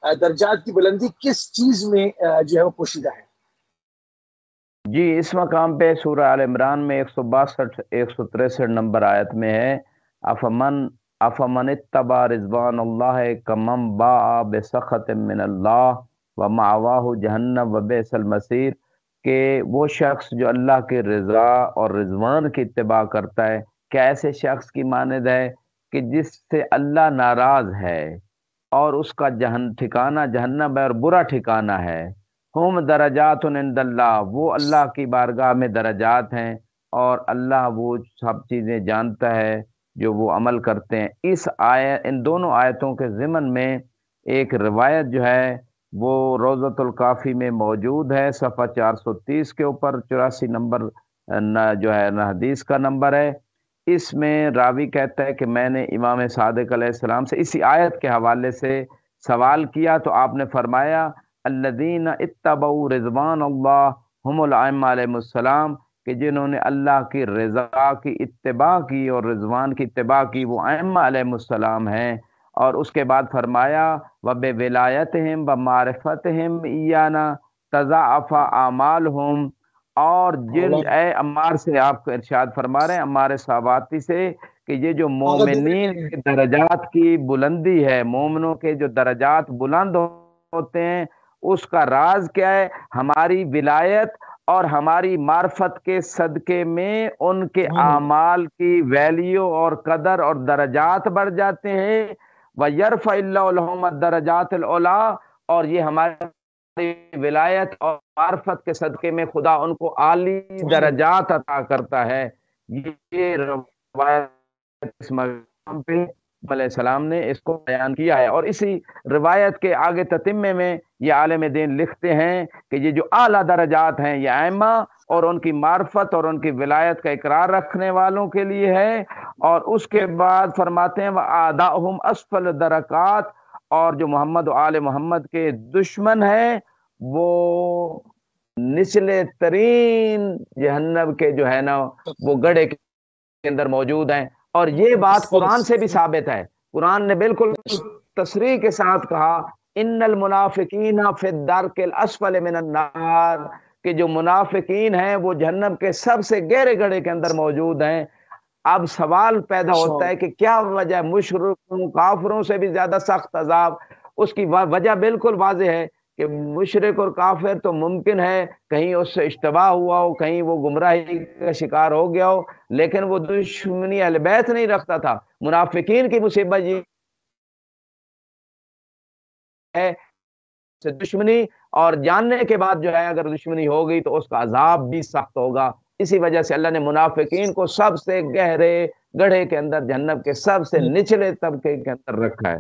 درجات کی بلندی کس چیز میں جو ہے وہ پوشیدہ ہے؟ جی اس مقام پہ سورہ آل عمران میں 162 163 نمبر آیت میں ہے، افمن اتبع رضوان اللہ کمن باء بسخط من اللہ ومأواہ جہنم وبئس المصیر، کہ وہ شخص جو اللہ کی رضا اور رضوان کی اتباع کرتا ہے کیا ایسے شخص کی مانند ہے کہ جس سے اللہ ناراض ہے اور اس کا ٹھکانہ جہنم ہے اور برا ٹھکانہ ہے۔ ہم درجات عند اللہ، وہ اللہ کی بارگاہ میں درجات ہیں، اور اللہ وہ سب چیزیں جانتا ہے جو وہ عمل کرتے ہیں۔ ان دونوں آیتوں کے ضمن میں ایک روایت جو ہے وہ روضۃ الکافی میں موجود ہے، صفحہ 430 کے اوپر 84 نمبر جو ہے حدیث کا نمبر ہے۔ اس میں راوی کہتا ہے کہ میں نے امام صادق علیہ السلام سے اسی آیت کے حوالے سے سوال کیا تو آپ نے فرمایا الذین اتبعوا رضوان اللہ ہم الائمہ علیہ السلام، کہ جنہوں نے اللہ کی رضا کی اتباع کی اور رضوان کی اتباع کی وہ ائمہ علیہ السلام ہیں۔ اور اس کے بعد فرمایا وبولایتہم ومعرفتہم ایانا تضاعف اعمالہم، اور جن اے عمار سے آپ کو ارشاد فرما رہے ہیں عمار صحاباتی سے کہ یہ جو مومنین کے درجات کی بلندی ہے، مومنوں کے جو درجات بلند ہوتے ہیں اس کا راز کیا ہے؟ ہماری ولایت اور ہماری معرفت کے صدقے میں ان کے اعمال کی ویلیو اور قدر اور درجات بڑھ جاتے ہیں۔ وَيَرْفَعِ اللَّهُ لَهُمُ الدَّرَجَاتِ الْعُلَىٰ، اور یہ ہماری ولایت اور معرفت کے صدقے میں خدا ان کو عالی درجات عطا کرتا ہے۔ یہ روایت اس مقام پہ علیہ السلام نے اس کو بیان کیا ہے، اور اسی روایت کے آگے تتمے میں یہ عالم دین لکھتے ہیں کہ یہ جو اعلیٰ درجات ہیں یہ ائمہ اور ان کی معرفت اور ان کی ولایت کا اقرار رکھنے والوں کے لیے ہے۔ اور اس کے بعد فرماتے ہیں وَأَعْدَاؤُهُمْ أَسْفَلُ الدَّرَكَاتِ، اور جو محمد و آل محمد کے دشمن ہیں وہ نچلے ترین جہنم کے جو ہے نا وہ گڑھے کے اندر موجود ہیں۔ اور یہ بات قرآن سے بھی ثابت ہے، قرآن نے بالکل تصریح کے ساتھ کہا ان المنافقین فی الدرک الاسفل من النار، کہ جو منافقین ہیں وہ جہنم کے سب سے گہرے گڑھے کے اندر موجود ہیں۔ اب سوال پیدا ہوتا ہے کہ کیا وجہ؟ مشرکوں کافروں سے بھی زیادہ سخت عذاب؟ اس کی وجہ بالکل واضح ہے کہ مشرک اور کافر تو ممکن ہے کہیں اس سے اشتباہ ہوا ہو، کہیں وہ گمراہی کا شکار ہو گیا ہو، لیکن وہ دشمنی اہل بیت نہیں رکھتا تھا۔ منافقین کی مصیبت یہ ہے دشمنی، اور جاننے کے بعد جو ہے اگر دشمنی ہو گئی تو اس کا عذاب بھی سخت ہوگا۔ اسی وجہ سے اللہ نے منافقین کو سب سے گہرے گڑھے کے اندر، جہنم کے سب سے نچلے طبقے کے اندر رکھا ہے۔